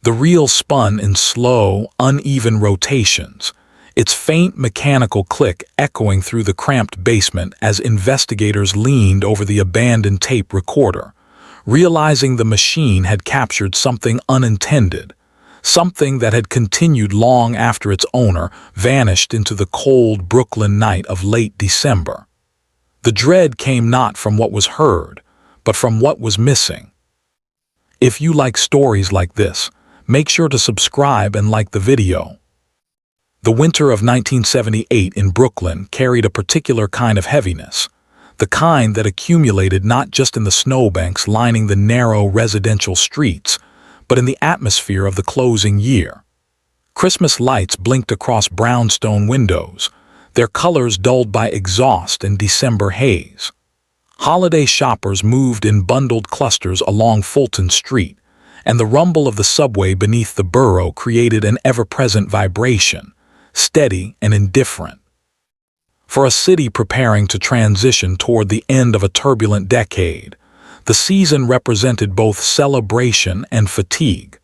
The reel spun in slow, uneven rotations, its faint mechanical click echoing through the cramped basement as investigators leaned over the abandoned tape recorder, realizing the machine had captured something unintended, something that had continued long after its owner vanished into the cold Brooklyn night of late December. The dread came not from what was heard, but from what was missing. If you like stories like this, make sure to subscribe and like the video. The winter of 1978 in Brooklyn carried a particular kind of heaviness, the kind that accumulated not just in the snowbanks lining the narrow residential streets, but in the atmosphere of the closing year. Christmas lights blinked across brownstone windows, their colors dulled by exhaust and December haze. Holiday shoppers moved in bundled clusters along Fulton Street, and the rumble of the subway beneath the borough created an ever-present vibration, steady and indifferent. For a city preparing to transition toward the end of a turbulent decade, the season represented both celebration and fatigue.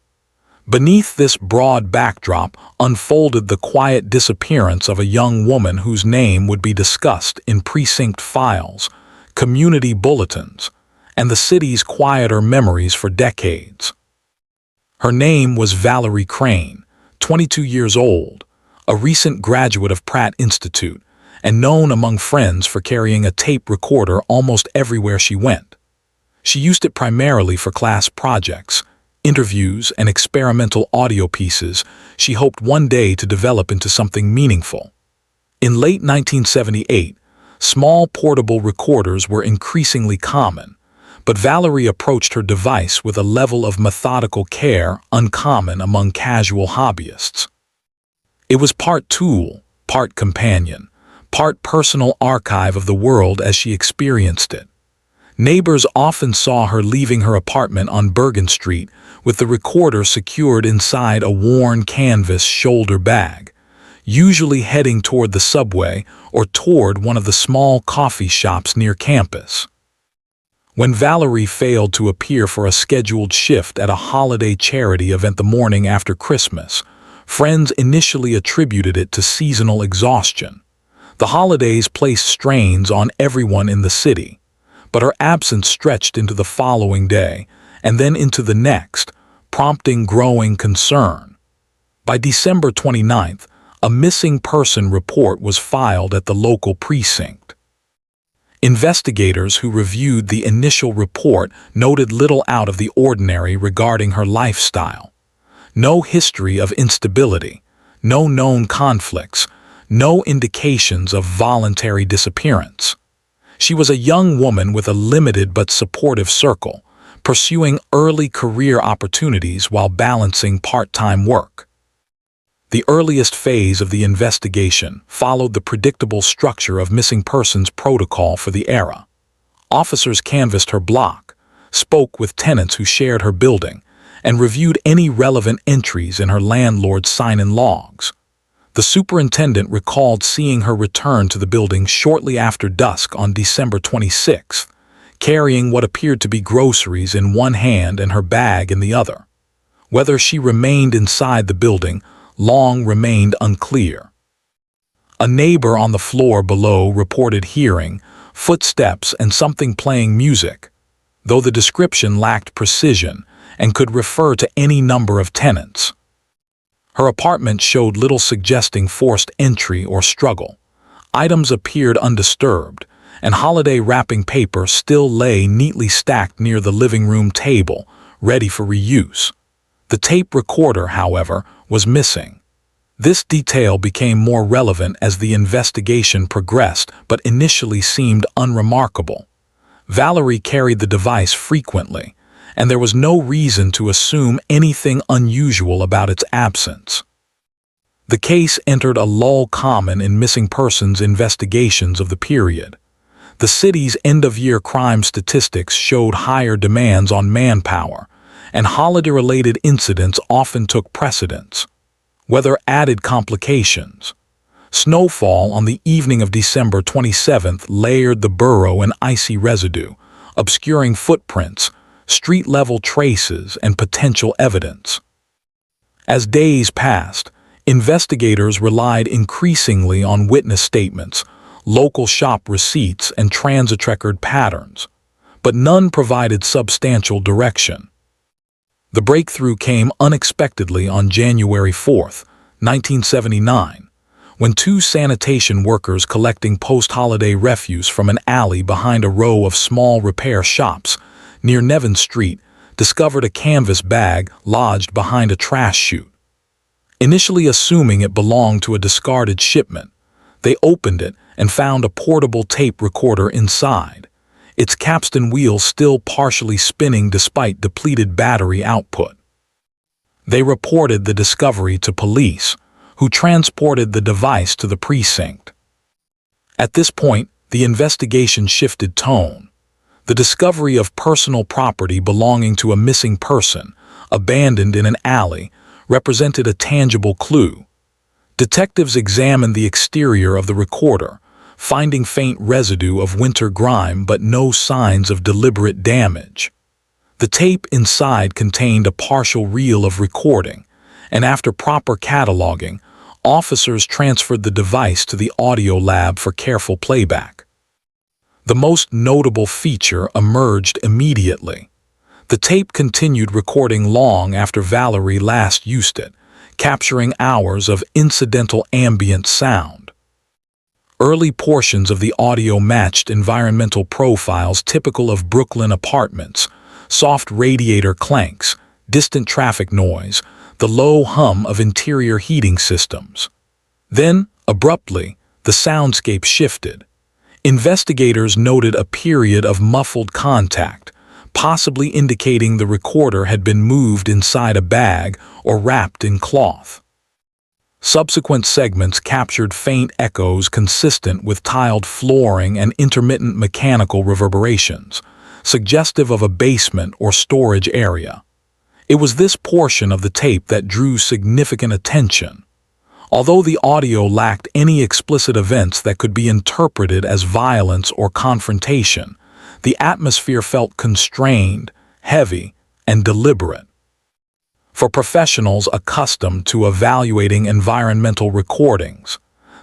Beneath this broad backdrop unfolded the quiet disappearance of a young woman whose name would be discussed in precinct files, community bulletins, and the city's quieter memories for decades. Her name was Valerie Crane, 22 years old, a recent graduate of Pratt Institute, and known among friends for carrying a tape recorder almost everywhere she went. She used it primarily for class projects, interviews, and experimental audio pieces she hoped one day to develop into something meaningful. In late 1978, small portable recorders were increasingly common, but Valerie approached her device with a level of methodical care uncommon among casual hobbyists. It was part tool, part companion, part personal archive of the world as she experienced it. Neighbors often saw her leaving her apartment on Bergen Street with the recorder secured inside a worn canvas shoulder bag, usually heading toward the subway or toward one of the small coffee shops near campus. When Valerie failed to appear for a scheduled shift at a holiday charity event the morning after Christmas, friends initially attributed it to seasonal exhaustion. The holidays placed strains on everyone in the city, but her absence stretched into the following day and then into the next, prompting growing concern. By December 29th, a missing person report was filed at the local precinct. Investigators who reviewed the initial report noted little out of the ordinary regarding her lifestyle. No history of instability, no known conflicts, no indications of voluntary disappearance. She was a young woman with a limited but supportive circle, pursuing early career opportunities while balancing part-time work. The earliest phase of the investigation followed the predictable structure of missing persons protocol for the era. Officers canvassed her block, spoke with tenants who shared her building, and reviewed any relevant entries in her landlord's sign-in logs. The superintendent recalled seeing her return to the building shortly after dusk on December 26th, carrying what appeared to be groceries in one hand and her bag in the other. Whether she remained inside the building long remained unclear. A neighbor on the floor below reported hearing footsteps and something playing music, though the description lacked precision and could refer to any number of tenants. Her apartment showed little suggesting forced entry or struggle. Items appeared undisturbed, and holiday wrapping paper still lay neatly stacked near the living room table, ready for reuse. The tape recorder, however, was missing. This detail became more relevant as the investigation progressed, but initially seemed unremarkable. Valerie carried the device frequently, and there was no reason to assume anything unusual about its absence. The case entered a lull common in missing persons investigations of the period. The city's end-of-year crime statistics showed higher demands on manpower, and holiday-related incidents often took precedence. Weather added complications. Snowfall on the evening of December 27th layered the borough in icy residue, obscuring footprints, street-level traces, and potential evidence. As days passed, investigators relied increasingly on witness statements, local shop receipts, and transit record patterns, but none provided substantial direction. The breakthrough came unexpectedly on January 4, 1979, when two sanitation workers collecting post-holiday refuse from an alley behind a row of small repair shops near Nevin Street discovered a canvas bag lodged behind a trash chute. Initially assuming it belonged to a discarded shipment, they opened it and found a portable tape recorder inside, its capstan wheel still partially spinning despite depleted battery output. They reported the discovery to police, who transported the device to the precinct. At this point, the investigation shifted tone. The discovery of personal property belonging to a missing person, abandoned in an alley, represented a tangible clue. Detectives examined the exterior of the recorder, finding faint residue of winter grime but no signs of deliberate damage. The tape inside contained a partial reel of recording, and after proper cataloging, officers transferred the device to the audio lab for careful playback. The most notable feature emerged immediately. The tape continued recording long after Valerie last used it, capturing hours of incidental ambient sound. Early portions of the audio matched environmental profiles typical of Brooklyn apartments: soft radiator clanks, distant traffic noise, the low hum of interior heating systems. Then, abruptly, the soundscape shifted. Investigators noted a period of muffled contact, possibly indicating the recorder had been moved inside a bag or wrapped in cloth. Subsequent segments captured faint echoes consistent with tiled flooring and intermittent mechanical reverberations, suggestive of a basement or storage area. It was this portion of the tape that drew significant attention. Although the audio lacked any explicit events that could be interpreted as violence or confrontation, the atmosphere felt constrained, heavy, and deliberate. For professionals accustomed to evaluating environmental recordings,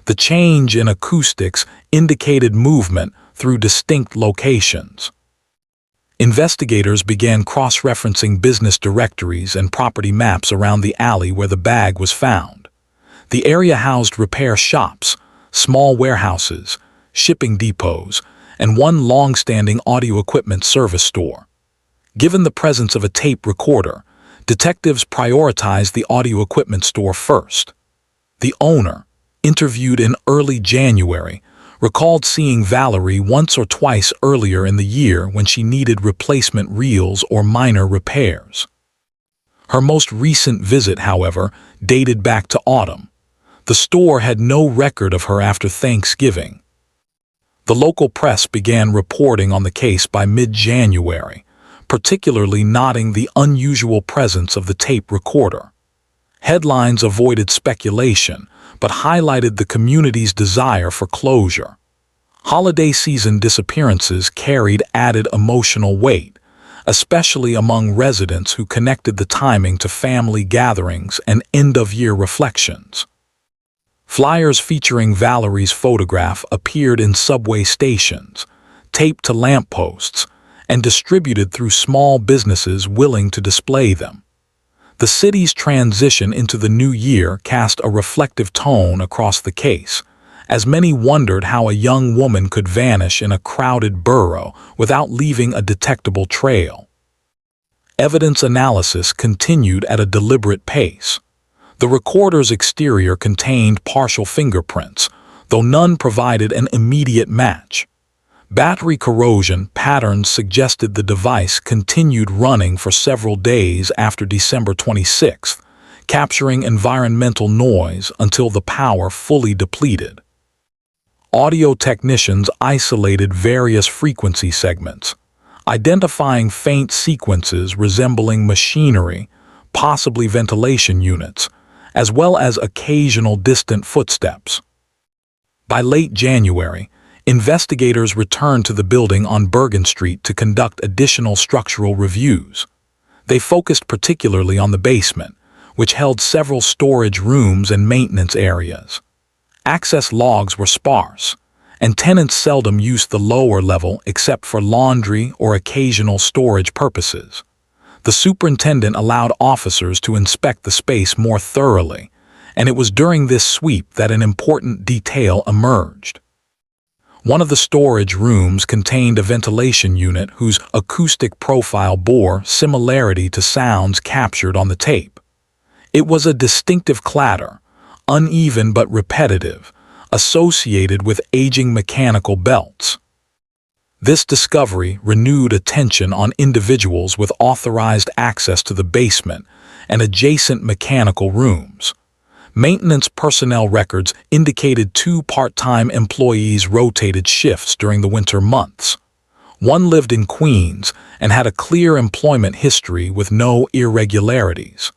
the change in acoustics indicated movement through distinct locations. Investigators began cross-referencing business directories and property maps around the alley where the bag was found. The area housed repair shops, small warehouses, shipping depots, and one long-standing audio equipment service store. Given the presence of a tape recorder, detectives prioritized the audio equipment store first. The owner, interviewed in early January, recalled seeing Valerie once or twice earlier in the year when she needed replacement reels or minor repairs. Her most recent visit, however, dated back to autumn. The store had no record of her after Thanksgiving. The local press began reporting on the case by mid-January, particularly noting the unusual presence of the tape recorder. Headlines avoided speculation, but highlighted the community's desire for closure. Holiday season disappearances carried added emotional weight, especially among residents who connected the timing to family gatherings and end-of-year reflections. Flyers featuring Valerie's photograph appeared in subway stations, taped to lampposts, and distributed through small businesses willing to display them. The city's transition into the new year cast a reflective tone across the case, as many wondered how a young woman could vanish in a crowded borough without leaving a detectable trail. Evidence analysis continued at a deliberate pace. The recorder's exterior contained partial fingerprints, though none provided an immediate match. Battery corrosion patterns suggested the device continued running for several days after December 26th, capturing environmental noise until the power fully depleted. Audio technicians isolated various frequency segments, identifying faint sequences resembling machinery, possibly ventilation units, as well as occasional distant footsteps. By late January, investigators returned to the building on Bergen Street to conduct additional structural reviews. They focused particularly on the basement, which held several storage rooms and maintenance areas. Access logs were sparse, and tenants seldom used the lower level except for laundry or occasional storage purposes. The superintendent allowed officers to inspect the space more thoroughly, and it was during this sweep that an important detail emerged. One of the storage rooms contained a ventilation unit whose acoustic profile bore similarity to sounds captured on the tape. It was a distinctive clatter, uneven but repetitive, associated with aging mechanical belts. This discovery renewed attention on individuals with authorized access to the basement and adjacent mechanical rooms. Maintenance personnel records indicated 2 part-time employees rotated shifts during the winter months. One lived in Queens and had a clear employment history with no irregularities.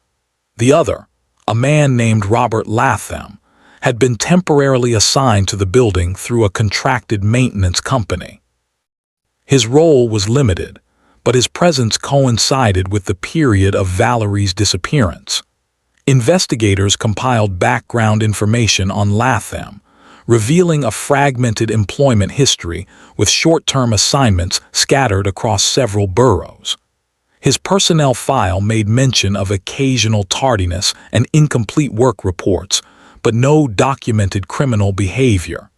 The other, a man named Robert Latham, had been temporarily assigned to the building through a contracted maintenance company. His role was limited, but his presence coincided with the period of Valerie's disappearance. Investigators compiled background information on Latham, revealing a fragmented employment history with short-term assignments scattered across several boroughs. His personnel file made mention of occasional tardiness and incomplete work reports, but no documented criminal behavior.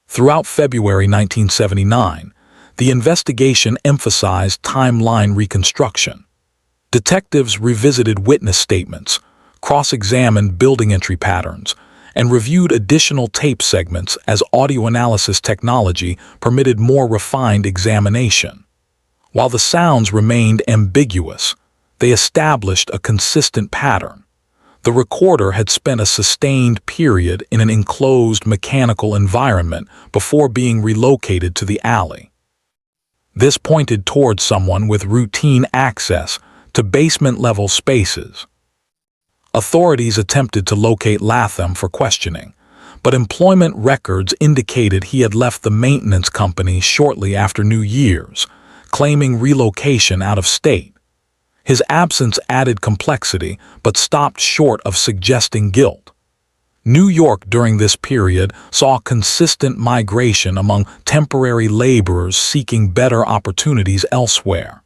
Throughout February 1979, the investigation emphasized timeline reconstruction. Detectives revisited witness statements, cross-examined building entry patterns, and reviewed additional tape segments as audio analysis technology permitted more refined examination. While the sounds remained ambiguous, they established a consistent pattern. The recorder had spent a sustained period in an enclosed mechanical environment before being relocated to the alley. This pointed toward someone with routine access to basement-level spaces. Authorities attempted to locate Latham for questioning, but employment records indicated he had left the maintenance company shortly after New Year's, claiming relocation out of state. His absence added complexity, but stopped short of suggesting guilt. New York during this period saw consistent migration among temporary laborers seeking better opportunities elsewhere.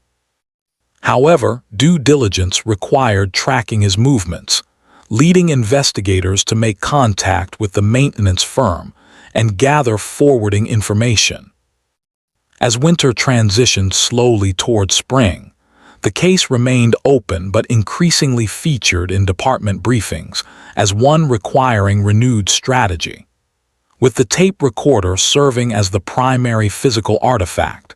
However, due diligence required tracking his movements, leading investigators to make contact with the maintenance firm and gather forwarding information. As winter transitioned slowly toward spring, the case remained open but increasingly featured in department briefings as one requiring renewed strategy. With the tape recorder serving as the primary physical artifact,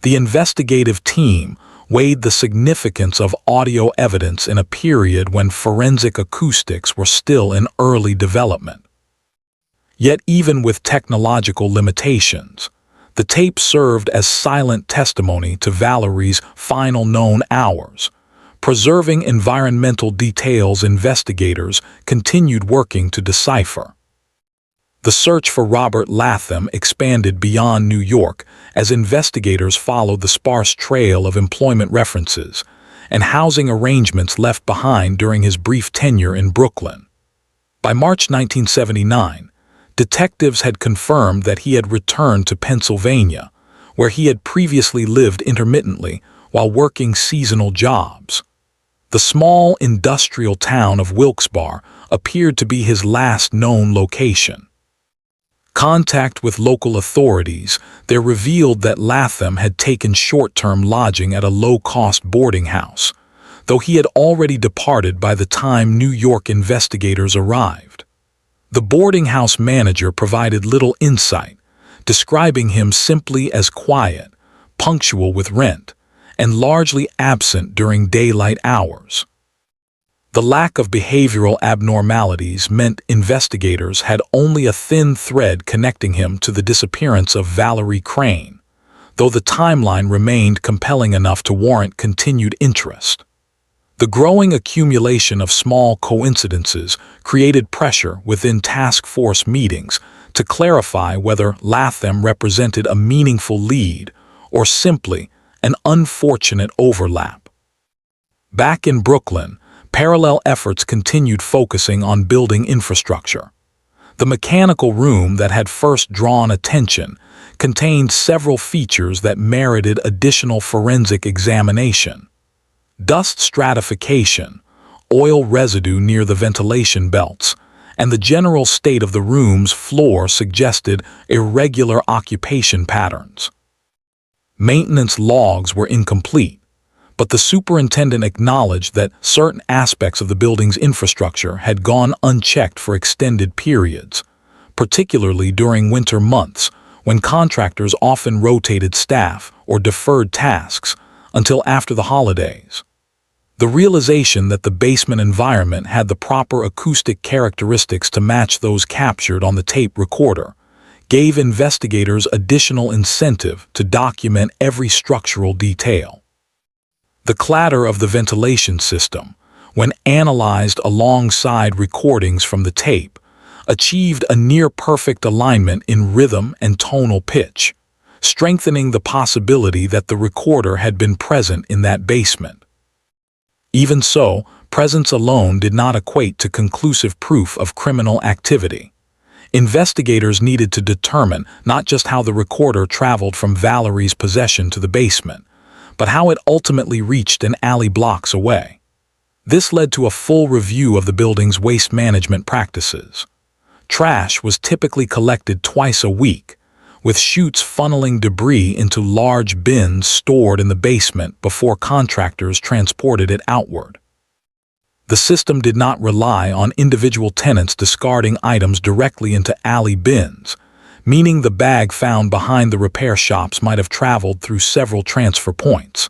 the investigative team weighed the significance of audio evidence in a period when forensic acoustics were still in early development. Yet even with technological limitations, the tape served as silent testimony to Valerie's final known hours, preserving environmental details investigators continued working to decipher. The search for Robert Latham expanded beyond New York as investigators followed the sparse trail of employment references and housing arrangements left behind during his brief tenure in Brooklyn. By March 1979, detectives had confirmed that he had returned to Pennsylvania, where he had previously lived intermittently while working seasonal jobs. The small industrial town of Wilkes-Barre appeared to be his last known location. Contact with local authorities there revealed that Latham had taken short-term lodging at a low-cost boarding house, though he had already departed by the time New York investigators arrived. The boarding house manager provided little insight, describing him simply as quiet, punctual with rent, and largely absent during daylight hours. The lack of behavioral abnormalities meant investigators had only a thin thread connecting him to the disappearance of Valerie Crane, though the timeline remained compelling enough to warrant continued interest. The growing accumulation of small coincidences created pressure within task force meetings to clarify whether Latham represented a meaningful lead or simply an unfortunate overlap. Back in Brooklyn, parallel efforts continued focusing on building infrastructure. The mechanical room that had first drawn attention contained several features that merited additional forensic examination. Dust stratification, oil residue near the ventilation belts, and the general state of the room's floor suggested irregular occupation patterns. Maintenance logs were incomplete, but the superintendent acknowledged that certain aspects of the building's infrastructure had gone unchecked for extended periods, particularly during winter months when contractors often rotated staff or deferred tasks until after the holidays. The realization that the basement environment had the proper acoustic characteristics to match those captured on the tape recorder gave investigators additional incentive to document every structural detail. The clatter of the ventilation system, when analyzed alongside recordings from the tape, achieved a near-perfect alignment in rhythm and tonal pitch, strengthening the possibility that the recorder had been present in that basement. Even so, presence alone did not equate to conclusive proof of criminal activity. Investigators needed to determine not just how the recorder traveled from Valerie's possession to the basement, but how it ultimately reached an alley blocks away. This led to a full review of the building's waste management practices. Trash was typically collected twice a week, with chutes funneling debris into large bins stored in the basement before contractors transported it outward. The system did not rely on individual tenants discarding items directly into alley bins, meaning the bag found behind the repair shops might have traveled through several transfer points.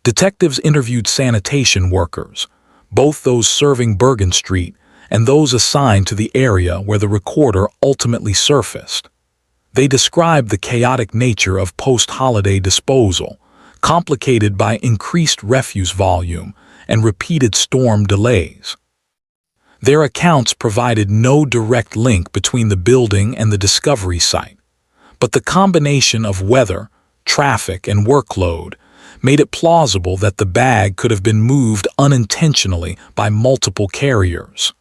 Detectives interviewed sanitation workers, both those serving Bergen Street and those assigned to the area where the recorder ultimately surfaced. They described the chaotic nature of post-holiday disposal, complicated by increased refuse volume and repeated storm delays. Their accounts provided no direct link between the building and the discovery site, but the combination of weather, traffic, and workload made it plausible that the bag could have been moved unintentionally by multiple carriers.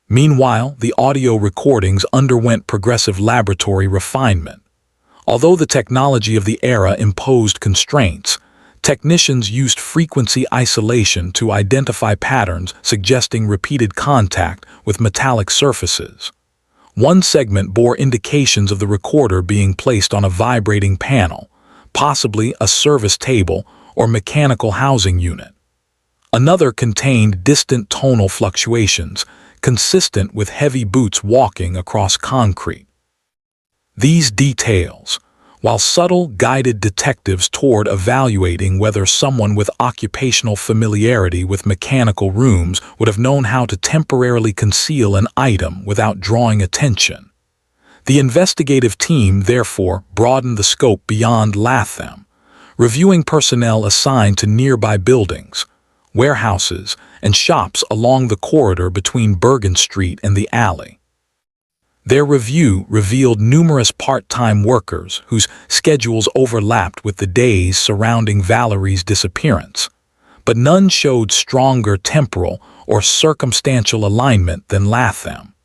Meanwhile, the audio recordings underwent progressive laboratory refinement. Although the technology of the era imposed constraints, technicians used frequency isolation to identify patterns suggesting repeated contact with metallic surfaces. One segment bore indications of the recorder being placed on a vibrating panel, possibly a service table or mechanical housing unit. Another contained distant tonal fluctuations, consistent with heavy boots walking across concrete. These details, while subtle, guided detectives toward evaluating whether someone with occupational familiarity with mechanical rooms would have known how to temporarily conceal an item without drawing attention. The investigative team therefore broadened the scope beyond Latham, reviewing personnel assigned to nearby buildings, warehouses, and shops along the corridor between Bergen Street and the alley. Their review revealed numerous part-time workers whose schedules overlapped with the days surrounding Valerie's disappearance, but none showed stronger temporal or circumstantial alignment than Latham.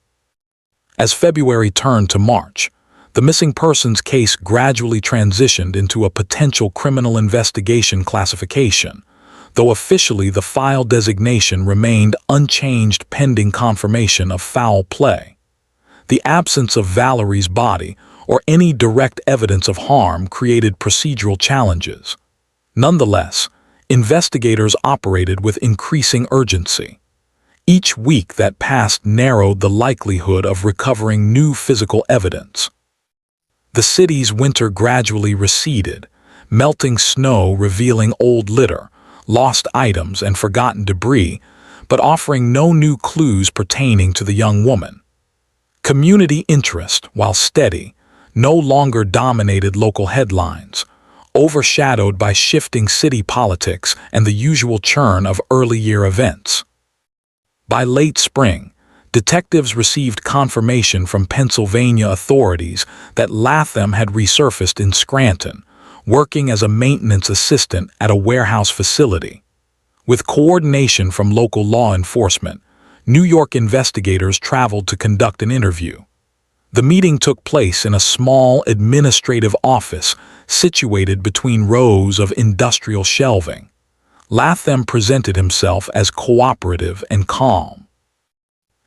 As February turned to March, the missing persons case gradually transitioned into a potential criminal investigation classification, though officially the file designation remained unchanged pending confirmation of foul play. The absence of Valerie's body or any direct evidence of harm created procedural challenges. Nonetheless, investigators operated with increasing urgency. Each week that passed narrowed the likelihood of recovering new physical evidence. The city's winter gradually receded, melting snow revealing old litter, lost items, and forgotten debris, but offering no new clues pertaining to the young woman. Community interest, while steady, no longer dominated local headlines, overshadowed by shifting city politics and the usual churn of early-year events. By late spring, detectives received confirmation from Pennsylvania authorities that Latham had resurfaced in Scranton, working as a maintenance assistant at a warehouse facility. With coordination from local law enforcement, New York investigators traveled to conduct an interview. The meeting took place in a small administrative office situated between rows of industrial shelving. Latham presented himself as cooperative and calm.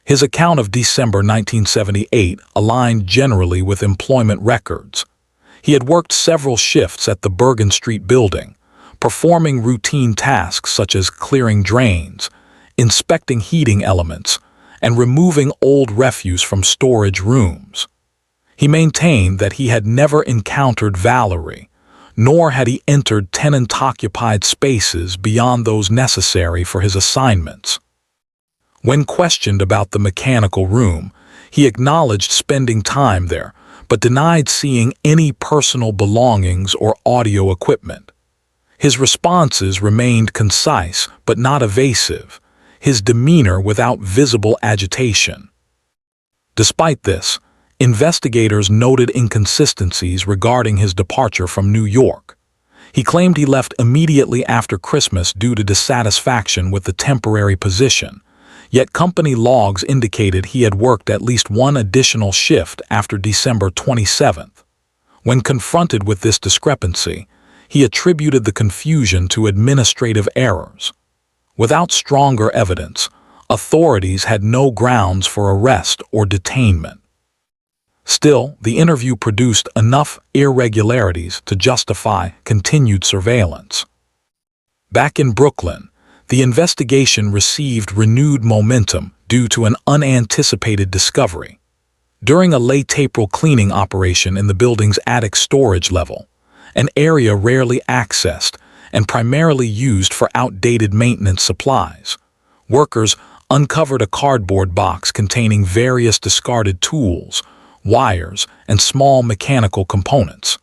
His account of December 1978 aligned generally with employment records. He had worked several shifts at the Bergen Street building, performing routine tasks such as clearing drains, inspecting heating elements, and removing old refuse from storage rooms. He maintained that he had never encountered Valerie, nor had he entered tenant-occupied spaces beyond those necessary for his assignments. When questioned about the mechanical room, he acknowledged spending time there, but denied seeing any personal belongings or audio equipment. His responses remained concise but not evasive, his demeanor without visible agitation. Despite this, investigators noted inconsistencies regarding his departure from New York. He claimed he left immediately after Christmas due to dissatisfaction with the temporary position, yet company logs indicated he had worked at least one additional shift after December 27th. When confronted with this discrepancy, he attributed the confusion to administrative errors. Without stronger evidence, authorities had no grounds for arrest or detainment. Still, the interview produced enough irregularities to justify continued surveillance. Back in Brooklyn, the investigation received renewed momentum due to an unanticipated discovery. During a late April cleaning operation in the building's attic storage level, an area rarely accessed and primarily used for outdated maintenance supplies, workers uncovered a cardboard box containing various discarded tools, wires, and small mechanical components.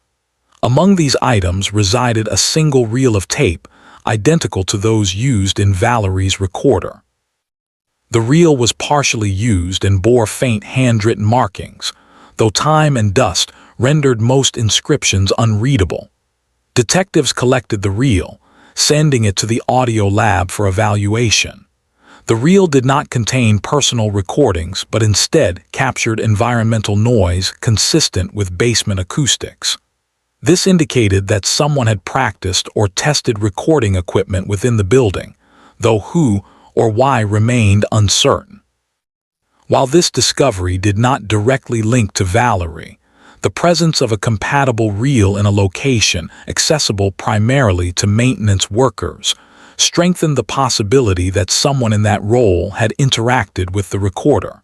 Among these items resided a single reel of tape identical to those used in Valerie's recorder. The reel was partially used and bore faint handwritten markings, though time and dust rendered most inscriptions unreadable. Detectives collected the reel, sending it to the audio lab for evaluation. The reel did not contain personal recordings, but instead captured environmental noise consistent with basement acoustics. This indicated that someone had practiced or tested recording equipment within the building, though who or why remained uncertain. While this discovery did not directly link to Valerie, the presence of a compatible reel in a location accessible primarily to maintenance workers strengthened the possibility that someone in that role had interacted with the recorder.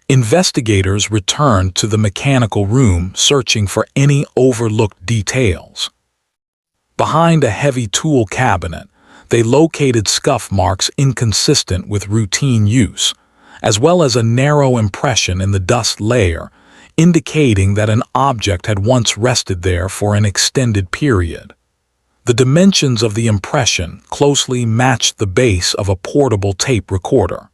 Investigators returned to the mechanical room searching for any overlooked details. Behind a heavy tool cabinet, they located scuff marks inconsistent with routine use, as well as a narrow impression in the dust layer, indicating that an object had once rested there for an extended period. The dimensions of the impression closely matched the base of a portable tape recorder.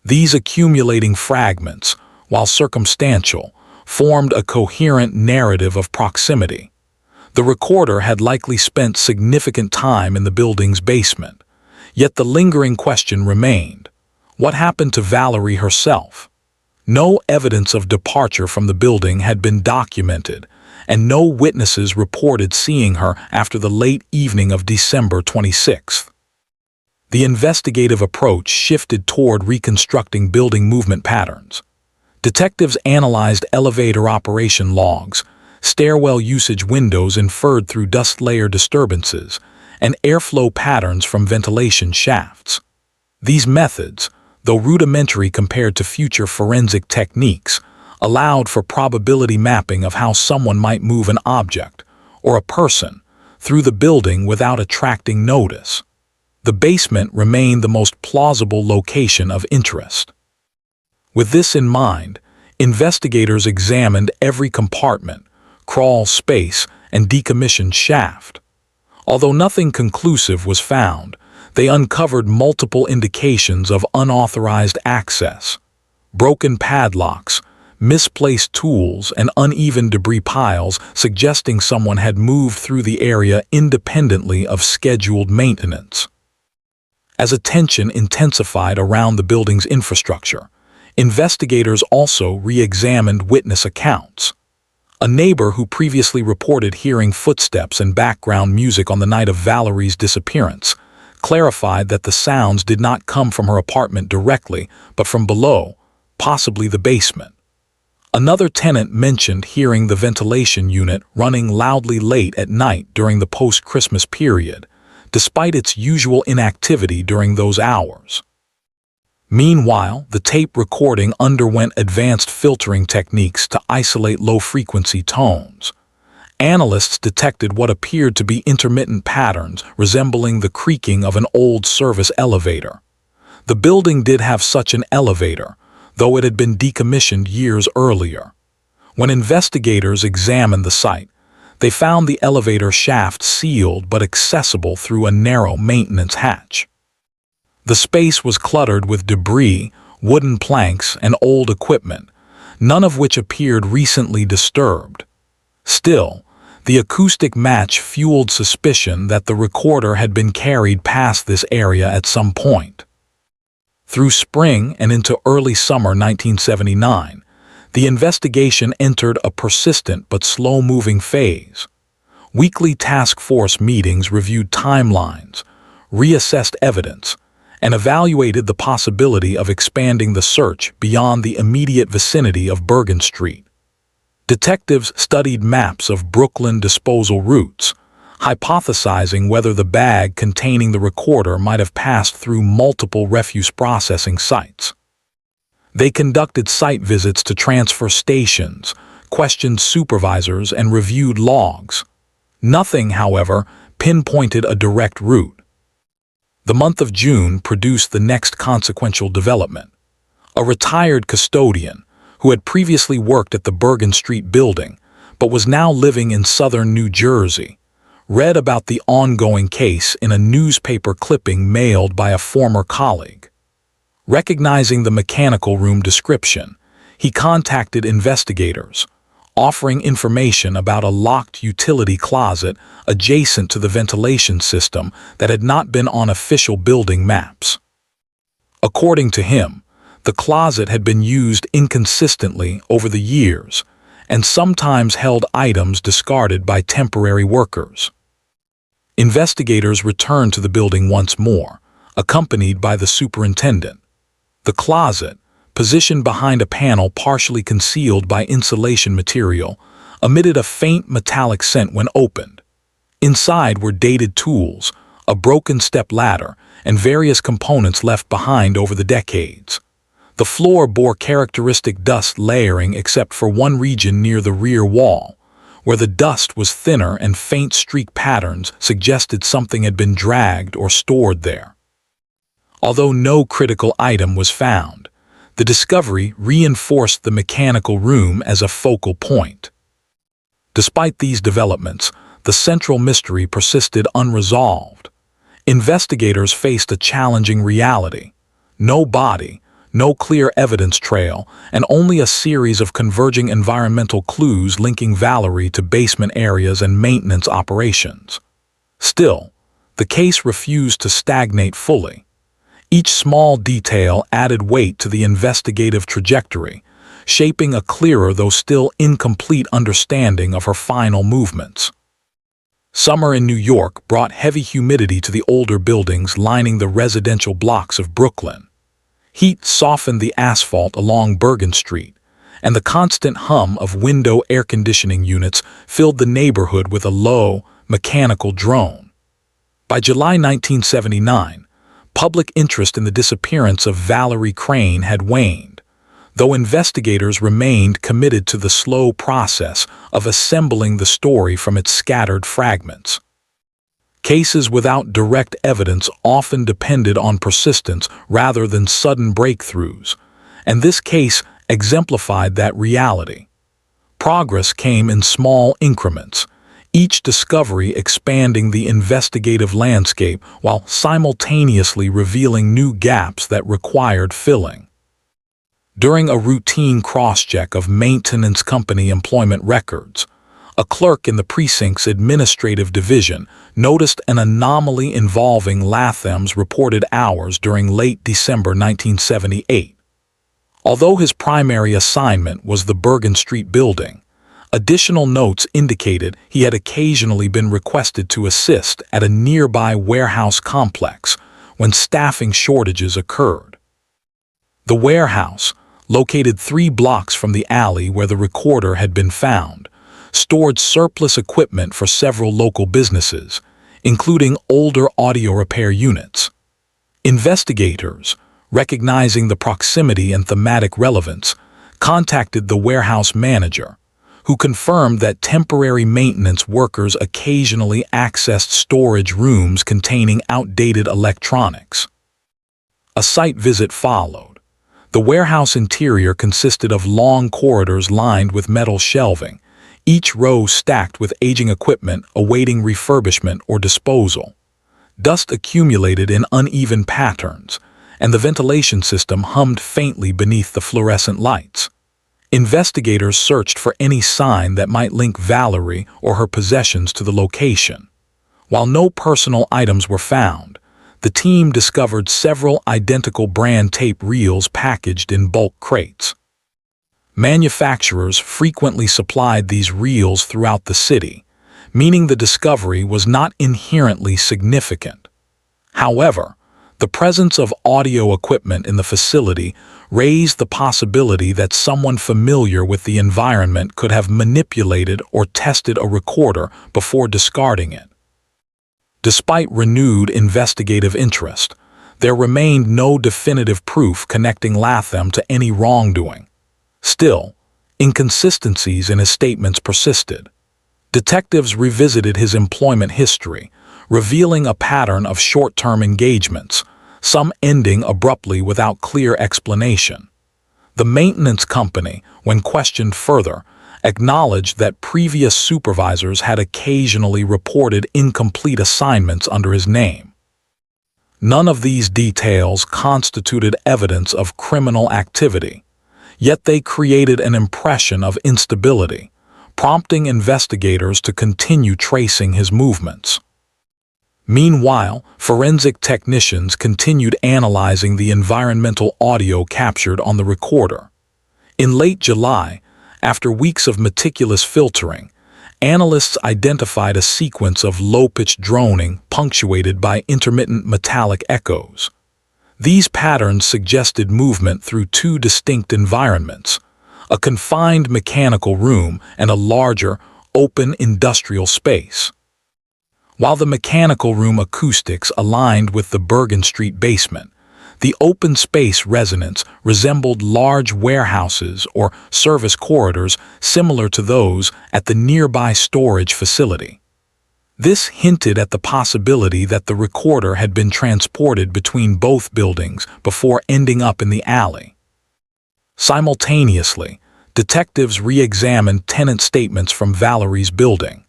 These accumulating fragments, while circumstantial, formed a coherent narrative of proximity. The recorder had likely spent significant time in the building's basement, yet the lingering question remained: what happened to Valerie herself? No evidence of departure from the building had been documented, and no witnesses reported seeing her after the late evening of December 26th. The investigative approach shifted toward reconstructing building movement patterns. Detectives analyzed elevator operation logs, stairwell usage windows inferred through dust layer disturbances, and airflow patterns from ventilation shafts. These methods, though rudimentary compared to future forensic techniques, allowed for probability mapping of how someone might move an object, or a person, through the building without attracting notice. The basement remained the most plausible location of interest. With this in mind, investigators examined every compartment, crawl space, and decommissioned shaft. Although nothing conclusive was found, they uncovered multiple indications of unauthorized access. Broken padlocks, misplaced tools, and uneven debris piles suggesting someone had moved through the area independently of scheduled maintenance. As attention intensified around the building's infrastructure, investigators also re-examined witness accounts. A neighbor who previously reported hearing footsteps and background music on the night of Valerie's disappearance clarified that the sounds did not come from her apartment directly, but from below, possibly the basement. Another tenant mentioned hearing the ventilation unit running loudly late at night during the post-Christmas period, despite its usual inactivity during those hours. Meanwhile, the tape recording underwent advanced filtering techniques to isolate low-frequency tones. Analysts detected what appeared to be intermittent patterns resembling the creaking of an old service elevator. The building did have such an elevator, though it had been decommissioned years earlier. When investigators examined the site, they found the elevator shaft sealed but accessible through a narrow maintenance hatch. The space was cluttered with debris, wooden planks, and old equipment, none of which appeared recently disturbed. Still, the acoustic match fueled suspicion that the recorder had been carried past this area at some point. Through spring and into early summer 1979, the investigation entered a persistent but slow-moving phase. Weekly task force meetings reviewed timelines, reassessed evidence, and evaluated the possibility of expanding the search beyond the immediate vicinity of Bergen Street. Detectives studied maps of Brooklyn disposal routes, hypothesizing whether the bag containing the recorder might have passed through multiple refuse processing sites. They conducted site visits to transfer stations, questioned supervisors, and reviewed logs. Nothing, however, pinpointed a direct route. The month of June produced the next consequential development. A retired custodian, who had previously worked at the Bergen Street building, but was now living in southern New Jersey, read about the ongoing case in a newspaper clipping mailed by a former colleague. Recognizing the mechanical room description, he contacted investigators, offering information about a locked utility closet adjacent to the ventilation system that had not been on official building maps. According to him, the closet had been used inconsistently over the years and sometimes held items discarded by temporary workers. Investigators returned to the building once more, accompanied by the superintendent. The closet, positioned behind a panel partially concealed by insulation material, emitted a faint metallic scent when opened. Inside were dated tools, a broken step ladder, and various components left behind over the decades. The floor bore characteristic dust layering except for one region near the rear wall, where the dust was thinner and faint streak patterns suggested something had been dragged or stored there. Although no critical item was found, the discovery reinforced the mechanical room as a focal point. Despite these developments, the central mystery persisted unresolved. Investigators faced a challenging reality: no body, no clear evidence trail, and only a series of converging environmental clues linking Valerie to basement areas and maintenance operations. Still, the case refused to stagnate fully. Each small detail added weight to the investigative trajectory, shaping a clearer though still incomplete understanding of her final movements. Summer in New York brought heavy humidity to the older buildings lining the residential blocks of Brooklyn. Heat softened the asphalt along Bergen Street, and the constant hum of window air conditioning units filled the neighborhood with a low, mechanical drone. By July 1979, public interest in the disappearance of Valerie Crane had waned, though investigators remained committed to the slow process of assembling the story from its scattered fragments. Cases without direct evidence often depended on persistence rather than sudden breakthroughs, and this case exemplified that reality. Progress came in small increments, each discovery expanding the investigative landscape while simultaneously revealing new gaps that required filling. During a routine cross-check of maintenance company employment records, A clerk in the precinct's administrative division noticed an anomaly involving Latham's reported hours during late December 1978. Although his primary assignment was the Bergen Street building, additional notes indicated he had occasionally been requested to assist at a nearby warehouse complex when staffing shortages occurred. The warehouse, located 3 blocks from the alley where the recorder had been found, stored surplus equipment for several local businesses, including older audio repair units. Investigators, recognizing the proximity and thematic relevance, contacted the warehouse manager, who confirmed that temporary maintenance workers occasionally accessed storage rooms containing outdated electronics. A site visit followed. The warehouse interior consisted of long corridors lined with metal shelving, each row stacked with aging equipment awaiting refurbishment or disposal. Dust accumulated in uneven patterns, and the ventilation system hummed faintly beneath the fluorescent lights. Investigators searched for any sign that might link Valerie or her possessions to the location. While no personal items were found, the team discovered several identical brand tape reels packaged in bulk crates. Manufacturers frequently supplied these reels throughout the city, meaning the discovery was not inherently significant. However, the presence of audio equipment in the facility raised the possibility that someone familiar with the environment could have manipulated or tested a recorder before discarding it. Despite renewed investigative interest, there remained no definitive proof connecting Latham to any wrongdoing. Still, inconsistencies in his statements persisted. Detectives revisited his employment history, revealing a pattern of short-term engagements, some ending abruptly without clear explanation. The maintenance company, when questioned further, acknowledged that previous supervisors had occasionally reported incomplete assignments under his name. None of these details constituted evidence of criminal activity, yet they created an impression of instability, prompting investigators to continue tracing his movements. Meanwhile, forensic technicians continued analyzing the environmental audio captured on the recorder. In late July, after weeks of meticulous filtering, analysts identified a sequence of low-pitched droning punctuated by intermittent metallic echoes. These patterns suggested movement through 2 distinct environments, a confined mechanical room and a larger, open industrial space. While the mechanical room acoustics aligned with the Bergen Street basement, the open space resonance resembled large warehouses or service corridors similar to those at the nearby storage facility. This hinted at the possibility that the recorder had been transported between both buildings before ending up in the alley. Simultaneously, detectives re-examined tenant statements from Valerie's building.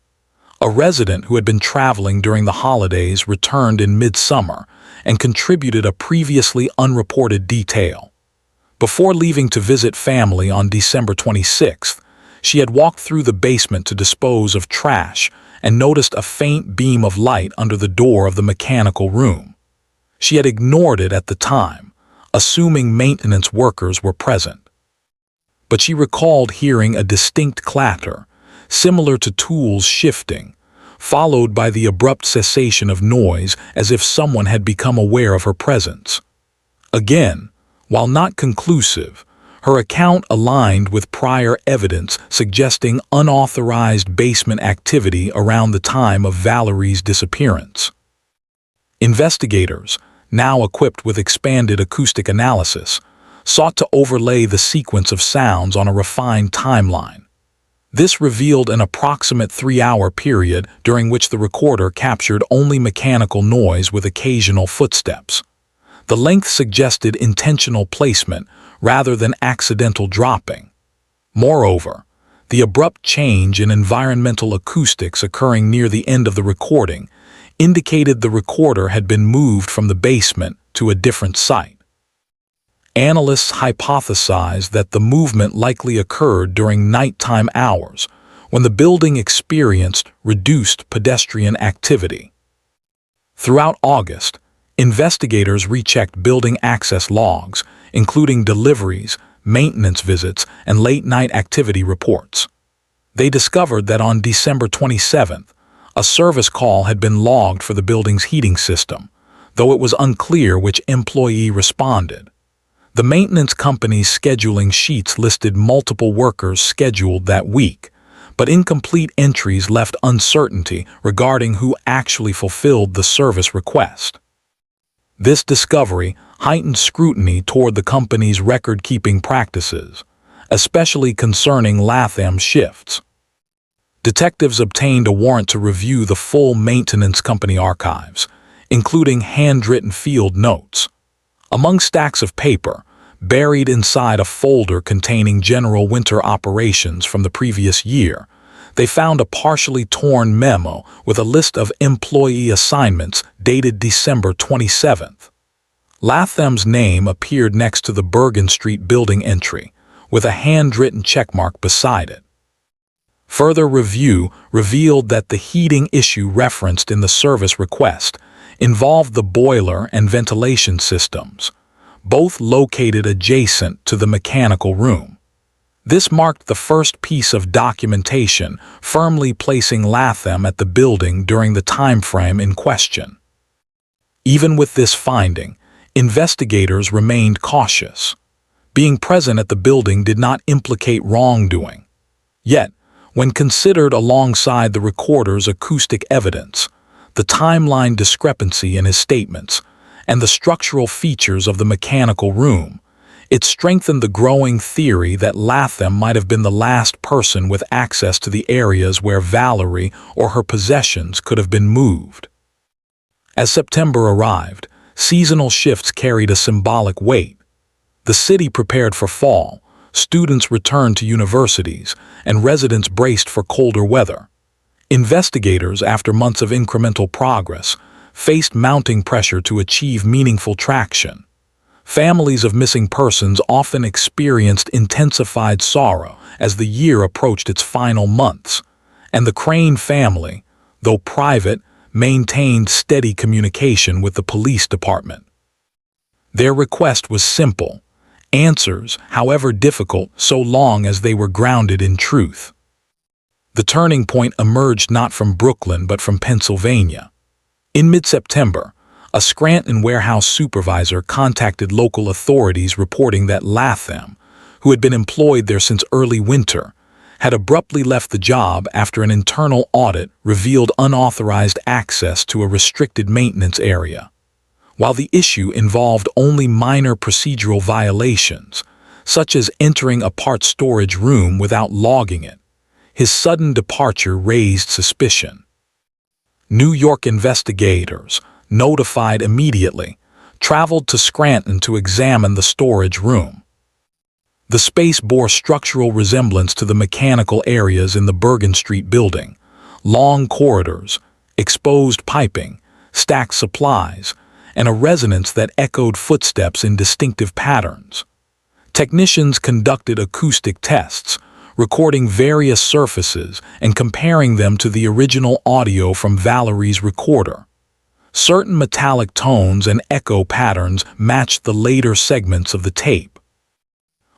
A resident who had been traveling during the holidays returned in midsummer and contributed a previously unreported detail. Before leaving to visit family on December 26th, she had walked through the basement to dispose of trash and noticed a faint beam of light under the door of the mechanical room. She had ignored it at the time, assuming maintenance workers were present. But she recalled hearing a distinct clatter, similar to tools shifting, followed by the abrupt cessation of noise as if someone had become aware of her presence. Again, while not conclusive, her account aligned with prior evidence suggesting unauthorized basement activity around the time of Valerie's disappearance. Investigators, now equipped with expanded acoustic analysis, sought to overlay the sequence of sounds on a refined timeline. This revealed an approximate 3-hour period during which the recorder captured only mechanical noise with occasional footsteps. The length suggested intentional placement rather than accidental dropping. Moreover, the abrupt change in environmental acoustics occurring near the end of the recording indicated the recorder had been moved from the basement to a different site. Analysts hypothesized that the movement likely occurred during nighttime hours, when the building experienced reduced pedestrian activity. Throughout August, investigators rechecked building access logs, including deliveries, maintenance visits, and late-night activity reports. They discovered that on December 27th, a service call had been logged for the building's heating system, though it was unclear which employee responded. The maintenance company's scheduling sheets listed multiple workers scheduled that week, but incomplete entries left uncertainty regarding who actually fulfilled the service request. This discovery heightened scrutiny toward the company's record-keeping practices, especially concerning Latham's shifts. Detectives obtained a warrant to review the full maintenance company archives, including handwritten field notes. Among stacks of paper, buried inside a folder containing general winter operations from the previous year, they found a partially torn memo with a list of employee assignments dated December 27th. Latham's name appeared next to the Bergen Street building entry, with a handwritten checkmark beside it. Further review revealed that the heating issue referenced in the service request involved the boiler and ventilation systems, both located adjacent to the mechanical room. This marked the first piece of documentation firmly placing Latham at the building during the time frame in question. Even with this finding, investigators remained cautious. Being present at the building did not implicate wrongdoing. Yet, when considered alongside the recorder's acoustic evidence, the timeline discrepancy in his statements, and the structural features of the mechanical room, it strengthened the growing theory that Latham might have been the last person with access to the areas where Valerie or her possessions could have been moved. As September arrived, seasonal shifts carried a symbolic weight. The city prepared for fall, students returned to universities, and residents braced for colder weather. Investigators, after months of incremental progress, faced mounting pressure to achieve meaningful traction. Families of missing persons often experienced intensified sorrow as the year approached its final months, and the Crane family, though private, maintained steady communication with the police department. Their request was simple: answers, however difficult, so long as they were grounded in truth. The turning point emerged not from Brooklyn but from Pennsylvania. In mid-September, a Scranton warehouse supervisor contacted local authorities reporting that Latham, who had been employed there since early winter, had abruptly left the job after an internal audit revealed unauthorized access to a restricted maintenance area. While the issue involved only minor procedural violations, such as entering a parts storage room without logging it, his sudden departure raised suspicion. New York investigators, notified immediately, traveled to Scranton to examine the storage room. The space bore structural resemblance to the mechanical areas in the Bergen Street building: long corridors, exposed piping, stacked supplies, and a resonance that echoed footsteps in distinctive patterns. Technicians conducted acoustic tests, recording various surfaces and comparing them to the original audio from Valerie's recorder. Certain metallic tones and echo patterns matched the later segments of the tape.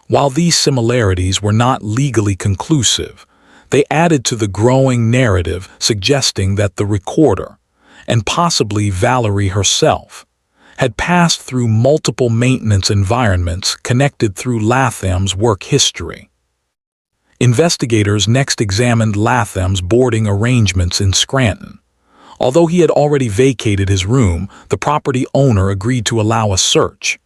While these similarities were not legally conclusive, they added to the growing narrative suggesting that the recorder, and possibly Valerie herself, had passed through multiple maintenance environments connected through Latham's work history. Investigators next examined Latham's boarding arrangements in Scranton. Although he had already vacated his room, the property owner agreed to allow a search.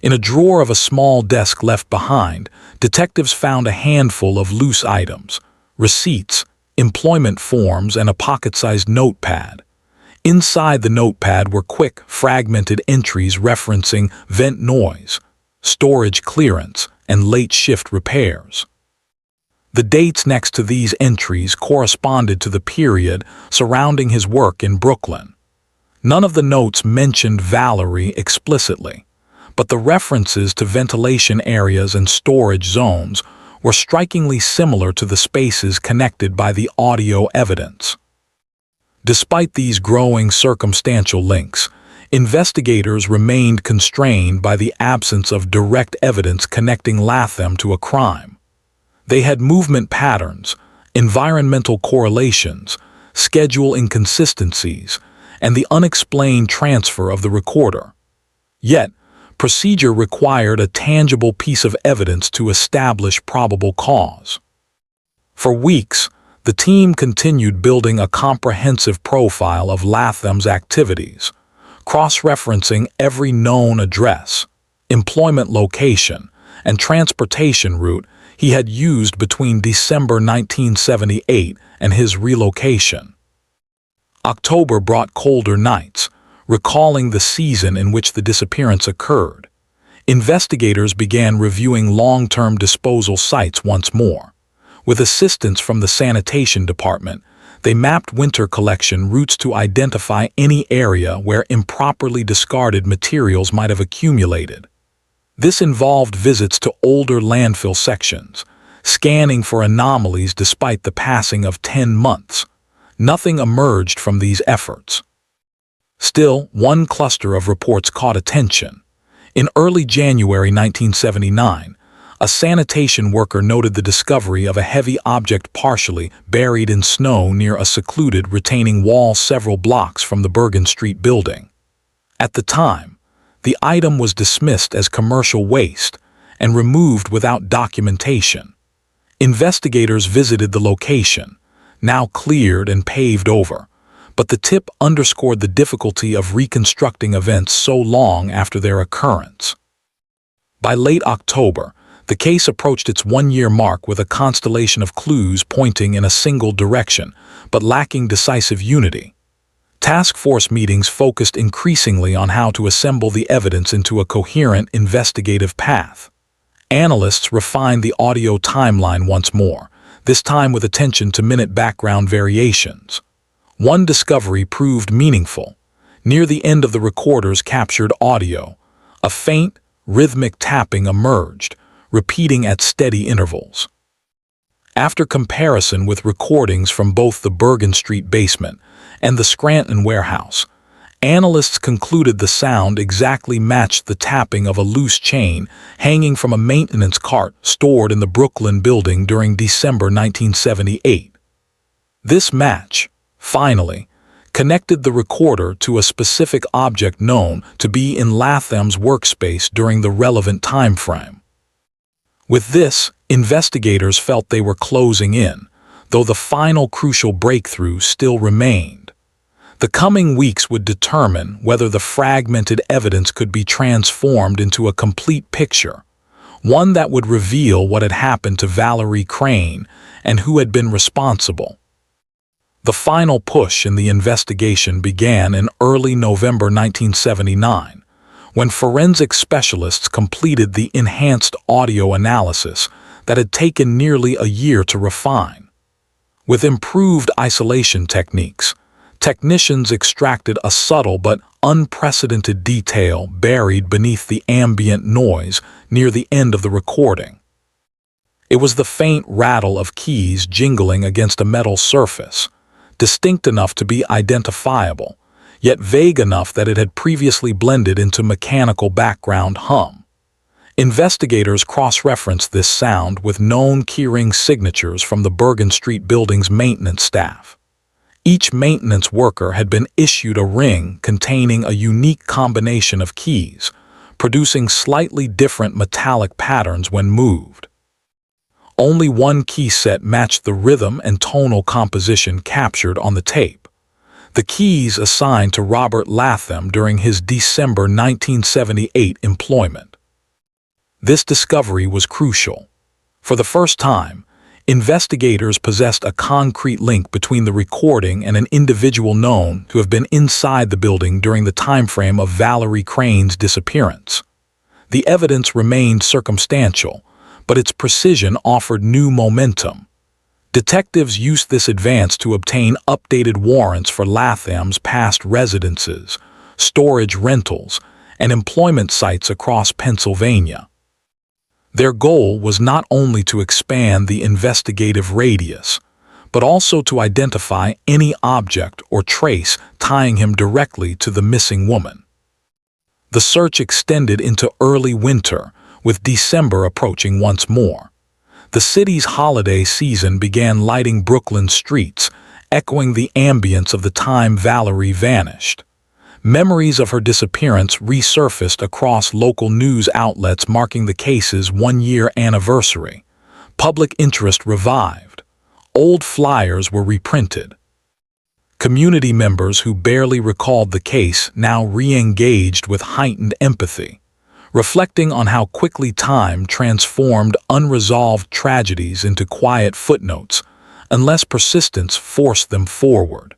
In a drawer of a small desk left behind, detectives found a handful of loose items: receipts, employment forms, and a pocket-sized notepad. Inside the notepad were quick, fragmented entries referencing vent noise, storage clearance, and late shift repairs. The dates next to these entries corresponded to the period surrounding his work in Brooklyn. None of the notes mentioned Valerie explicitly, but the references to ventilation areas and storage zones were strikingly similar to the spaces connected by the audio evidence. Despite these growing circumstantial links, investigators remained constrained by the absence of direct evidence connecting Latham to a crime. They had movement patterns, environmental correlations, schedule inconsistencies, and the unexplained transfer of the recorder. Yet, procedure required a tangible piece of evidence to establish probable cause. For weeks, the team continued building a comprehensive profile of Latham's activities, cross-referencing every known address, employment location, and transportation route he had used between December 1978 and his relocation. October brought colder nights, recalling the season in which the disappearance occurred. Investigators began reviewing long-term disposal sites once more. With assistance from the sanitation department, they mapped winter collection routes to identify any area where improperly discarded materials might have accumulated. This involved visits to older landfill sections, scanning for anomalies despite the passing of 10 months. Nothing emerged from these efforts. Still, one cluster of reports caught attention. In early January 1979, a sanitation worker noted the discovery of a heavy object partially buried in snow near a secluded retaining wall several blocks from the Bergen Street building. At the time, the item was dismissed as commercial waste and removed without documentation. Investigators visited the location, now cleared and paved over, but the tip underscored the difficulty of reconstructing events so long after their occurrence. By late October, the case approached its one-year mark with a constellation of clues pointing in a single direction, but lacking decisive unity. Task force meetings focused increasingly on how to assemble the evidence into a coherent investigative path. Analysts refined the audio timeline once more, this time with attention to minute background variations. One discovery proved meaningful. Near the end of the recorder's captured audio, a faint, rhythmic tapping emerged, repeating at steady intervals. After comparison with recordings from both the Bergen Street basement and the Scranton warehouse, analysts concluded the sound exactly matched the tapping of a loose chain hanging from a maintenance cart stored in the Brooklyn building during December 1978. This match, finally, connected the recorder to a specific object known to be in Latham's workspace during the relevant time frame. With this, investigators felt they were closing in, though the final crucial breakthrough still remained. The coming weeks would determine whether the fragmented evidence could be transformed into a complete picture, one that would reveal what had happened to Valerie Crane and who had been responsible. The final push in the investigation began in early November 1979, when forensic specialists completed the enhanced audio analysis that had taken nearly a year to refine. With improved isolation techniques, technicians extracted a subtle but unprecedented detail buried beneath the ambient noise near the end of the recording. It was the faint rattle of keys jingling against a metal surface, distinct enough to be identifiable, yet vague enough that it had previously blended into mechanical background hum. Investigators cross-referenced this sound with known keyring signatures from the Bergen Street building's maintenance staff. Each maintenance worker had been issued a ring containing a unique combination of keys, producing slightly different metallic patterns when moved. Only one key set matched the rhythm and tonal composition captured on the tape. The keys assigned to Robert Latham during his December 1978 employment. This discovery was crucial. For the first time, investigators possessed a concrete link between the recording and an individual known to have been inside the building during the time frame of Valerie Crane's disappearance. The evidence remained circumstantial, but its precision offered new momentum. Detectives used this advance to obtain updated warrants for Latham's past residences, storage rentals, and employment sites across Pennsylvania. Their goal was not only to expand the investigative radius, but also to identify any object or trace tying him directly to the missing woman. The search extended into early winter, with December approaching once more. The city's holiday season began lighting Brooklyn's streets, echoing the ambience of the time Valerie vanished. Memories of her disappearance resurfaced across local news outlets marking the case's one-year anniversary. Public interest revived. Old flyers were reprinted. Community members who barely recalled the case now re-engaged with heightened empathy, reflecting on how quickly time transformed unresolved tragedies into quiet footnotes, unless persistence forced them forward.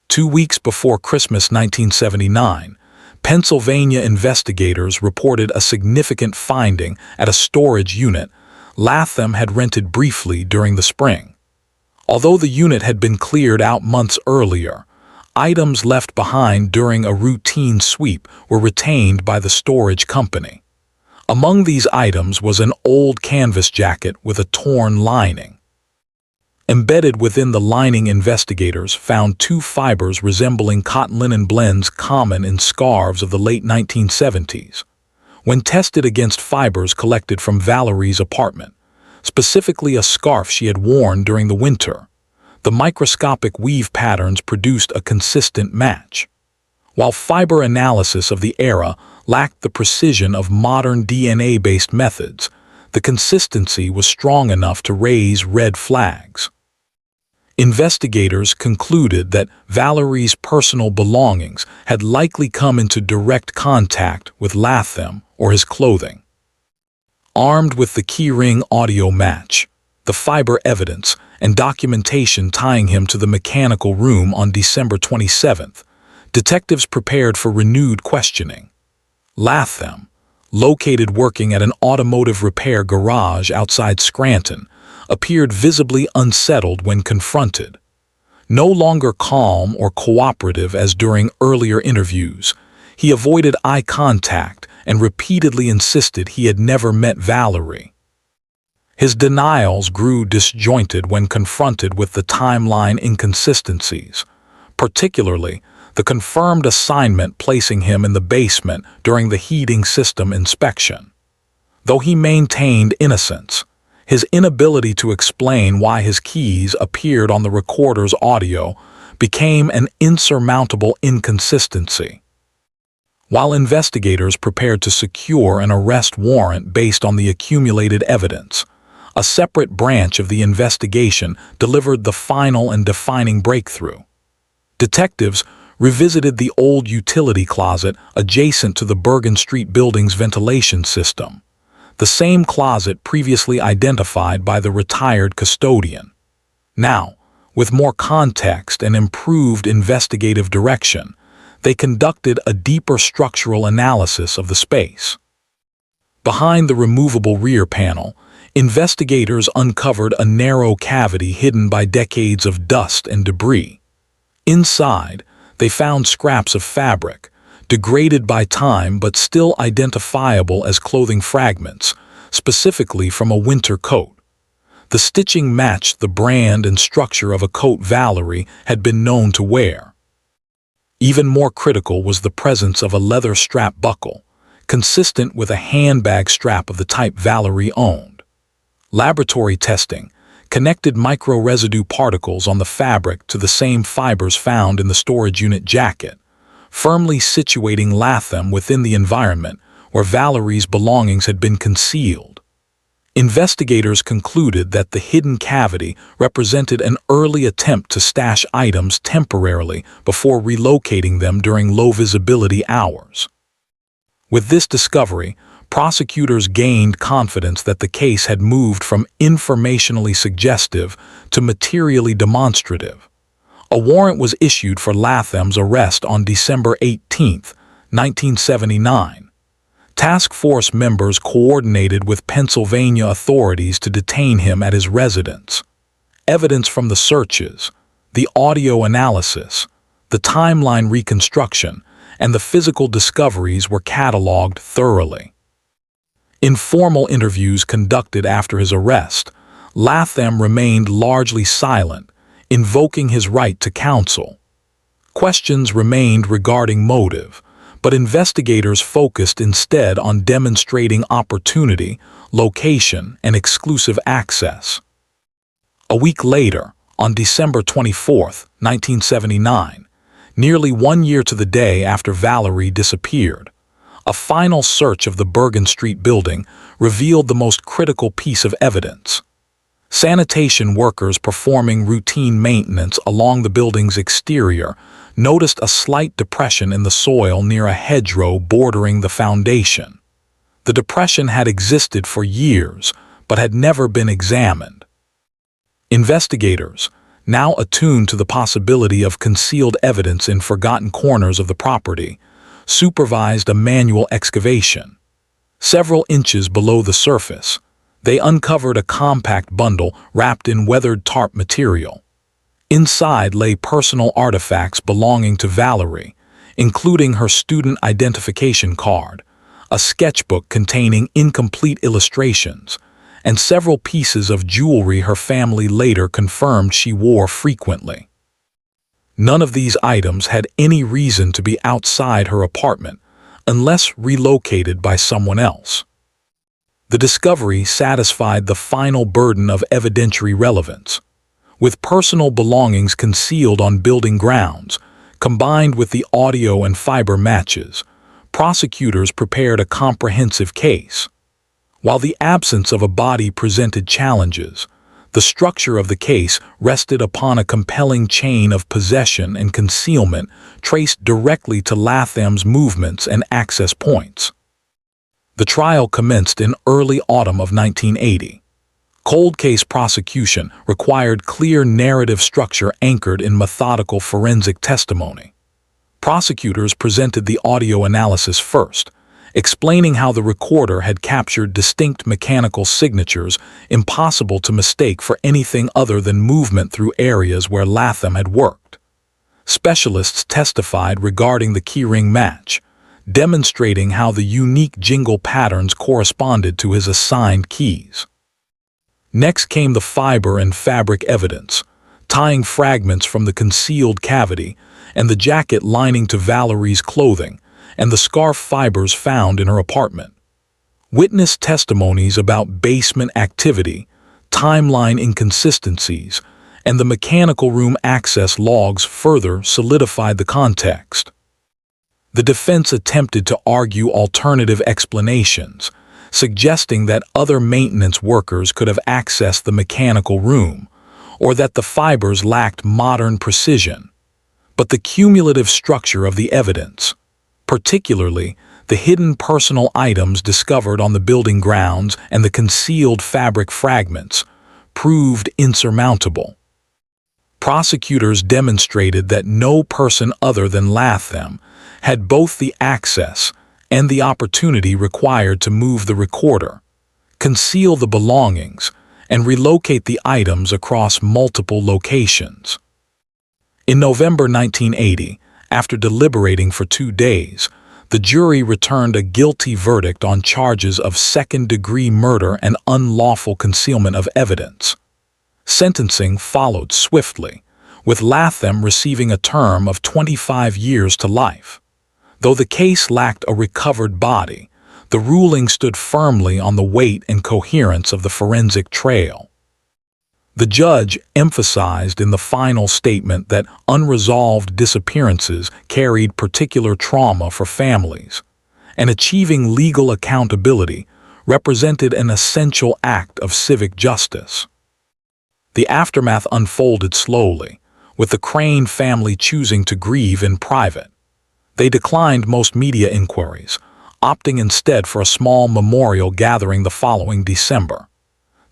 2 weeks before Christmas 1979, Pennsylvania investigators reported a significant finding at a storage unit Latham had rented briefly during the spring. Although the unit had been cleared out months earlier, items left behind during a routine sweep were retained by the storage company. Among these items was an old canvas jacket with a torn lining. Embedded within the lining, investigators found 2 fibers resembling cotton linen blends common in scarves of the late 1970s. When tested against fibers collected from Valerie's apartment, specifically a scarf she had worn during the winter, the microscopic weave patterns produced a consistent match. While fiber analysis of the era lacked the precision of modern DNA-based methods, the consistency was strong enough to raise red flags. Investigators concluded that Valerie's personal belongings had likely come into direct contact with Latham or his clothing. Armed with the keyring audio match, the fiber evidence, and documentation tying him to the mechanical room on December 27th, detectives prepared for renewed questioning. Latham, located working at an automotive repair garage outside Scranton, appeared visibly unsettled when confronted. No longer calm or cooperative as during earlier interviews, he avoided eye contact and repeatedly insisted he had never met Valerie. His denials grew disjointed when confronted with the timeline inconsistencies, particularly the confirmed assignment placing him in the basement during the heating system inspection. Though he maintained innocence, his inability to explain why his keys appeared on the recorder's audio became an insurmountable inconsistency. While investigators prepared to secure an arrest warrant based on the accumulated evidence, a separate branch of the investigation delivered the final and defining breakthrough. Detectives revisited the old utility closet adjacent to the Bergen Street building's ventilation system, the same closet previously identified by the retired custodian. Now, with more context and improved investigative direction, they conducted a deeper structural analysis of the space. Behind the removable rear panel, investigators uncovered a narrow cavity hidden by decades of dust and debris. Inside, they found scraps of fabric, degraded by time but still identifiable as clothing fragments, specifically from a winter coat. The stitching matched the brand and structure of a coat Valerie had been known to wear. Even more critical was the presence of a leather strap buckle, consistent with a handbag strap of the type Valerie owned. Laboratory testing connected micro-residue particles on the fabric to the same fibers found in the storage unit jacket, firmly situating Latham within the environment where Valerie's belongings had been concealed. Investigators concluded that the hidden cavity represented an early attempt to stash items temporarily before relocating them during low-visibility hours. With this discovery, prosecutors gained confidence that the case had moved from informationally suggestive to materially demonstrative. A warrant was issued for Latham's arrest on December 18, 1979. Task force members coordinated with Pennsylvania authorities to detain him at his residence. Evidence from the searches, the audio analysis, the timeline reconstruction, and the physical discoveries were cataloged thoroughly. In formal interviews conducted after his arrest, Latham remained largely silent, invoking his right to counsel. Questions remained regarding motive, but investigators focused instead on demonstrating opportunity, location, and exclusive access. A week later, on December 24, 1979, nearly 1 year to the day after Valerie disappeared, a final search of the Bergen Street building revealed the most critical piece of evidence. Sanitation workers performing routine maintenance along the building's exterior noticed a slight depression in the soil near a hedgerow bordering the foundation. The depression had existed for years, but had never been examined. Investigators, now attuned to the possibility of concealed evidence in forgotten corners of the property, supervised a manual excavation. Several inches below the surface, they uncovered a compact bundle wrapped in weathered tarp material. Inside lay personal artifacts belonging to Valerie, including her student identification card, a sketchbook containing incomplete illustrations, and several pieces of jewelry her family later confirmed she wore frequently. None of these items had any reason to be outside her apartment, unless relocated by someone else. The discovery satisfied the final burden of evidentiary relevance. With personal belongings concealed on building grounds, combined with the audio and fiber matches, prosecutors prepared a comprehensive case. While the absence of a body presented challenges, the structure of the case rested upon a compelling chain of possession and concealment traced directly to Latham's movements and access points. The trial commenced in early autumn of 1980. Cold case prosecution required clear narrative structure anchored in methodical forensic testimony. Prosecutors presented the audio analysis first, explaining how the recorder had captured distinct mechanical signatures impossible to mistake for anything other than movement through areas where Latham had worked. Specialists testified regarding the keyring match, demonstrating how the unique jingle patterns corresponded to his assigned keys. Next came the fiber and fabric evidence, tying fragments from the concealed cavity and the jacket lining to Valerie's clothing, and the scarf fibers found in her apartment. Witness testimonies about basement activity, timeline inconsistencies, and the mechanical room access logs further solidified the context. The defense attempted to argue alternative explanations, suggesting that other maintenance workers could have accessed the mechanical room, or that the fibers lacked modern precision. But the cumulative structure of the evidence, particularly the hidden personal items discovered on the building grounds and the concealed fabric fragments, proved insurmountable. Prosecutors demonstrated that no person other than Latham had both the access and the opportunity required to move the recorder, conceal the belongings, and relocate the items across multiple locations. In November 1980, after deliberating for 2 days, the jury returned a guilty verdict on charges of second-degree murder and unlawful concealment of evidence. Sentencing followed swiftly, with Latham receiving a term of 25 years to life. Though the case lacked a recovered body, the ruling stood firmly on the weight and coherence of the forensic trail. The judge emphasized in the final statement that unresolved disappearances carried particular trauma for families, and achieving legal accountability represented an essential act of civic justice. The aftermath unfolded slowly, with the Crane family choosing to grieve in private. They declined most media inquiries, opting instead for a small memorial gathering the following December.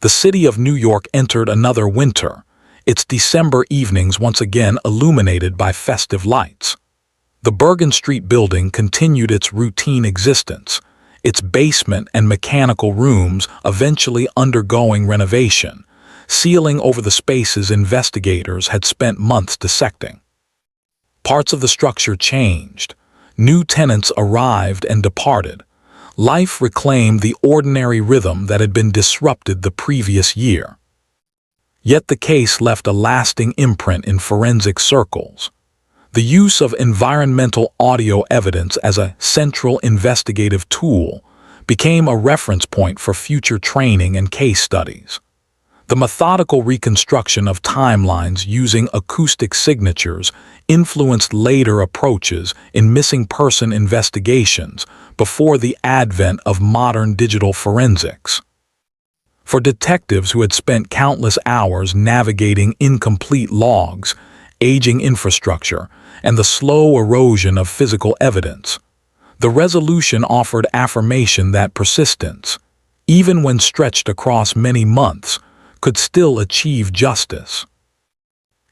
The city of New York entered another winter, its December evenings once again illuminated by festive lights. The Bergen Street building continued its routine existence, its basement and mechanical rooms eventually undergoing renovation, sealing over the spaces investigators had spent months dissecting. Parts of the structure changed. New tenants arrived and departed, Life reclaimed the ordinary rhythm that had been disrupted the previous year. Yet the case left a lasting imprint in forensic circles. The use of environmental audio evidence as a central investigative tool became a reference point for future training and case studies. The methodical reconstruction of timelines using acoustic signatures influenced later approaches in missing person investigations before the advent of modern digital forensics. For detectives who had spent countless hours navigating incomplete logs, aging infrastructure, and the slow erosion of physical evidence, the resolution offered affirmation that persistence, even when stretched across many months, could still achieve justice.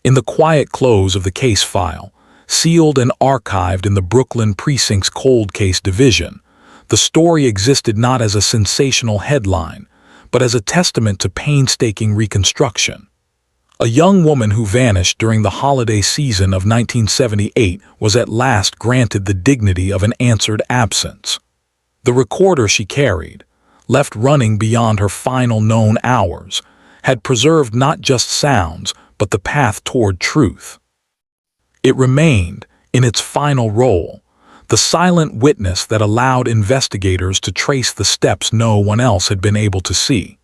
In the quiet close of the case file, sealed and archived in the Brooklyn Precinct's Cold Case Division, the story existed not as a sensational headline, but as a testament to painstaking reconstruction. A young woman who vanished during the holiday season of 1978 was at last granted the dignity of an answered absence. The recorder she carried, left running beyond her final known hours, had preserved not just sounds, but the path toward truth. It remained, in its final role, the silent witness that allowed investigators to trace the steps no one else had been able to see.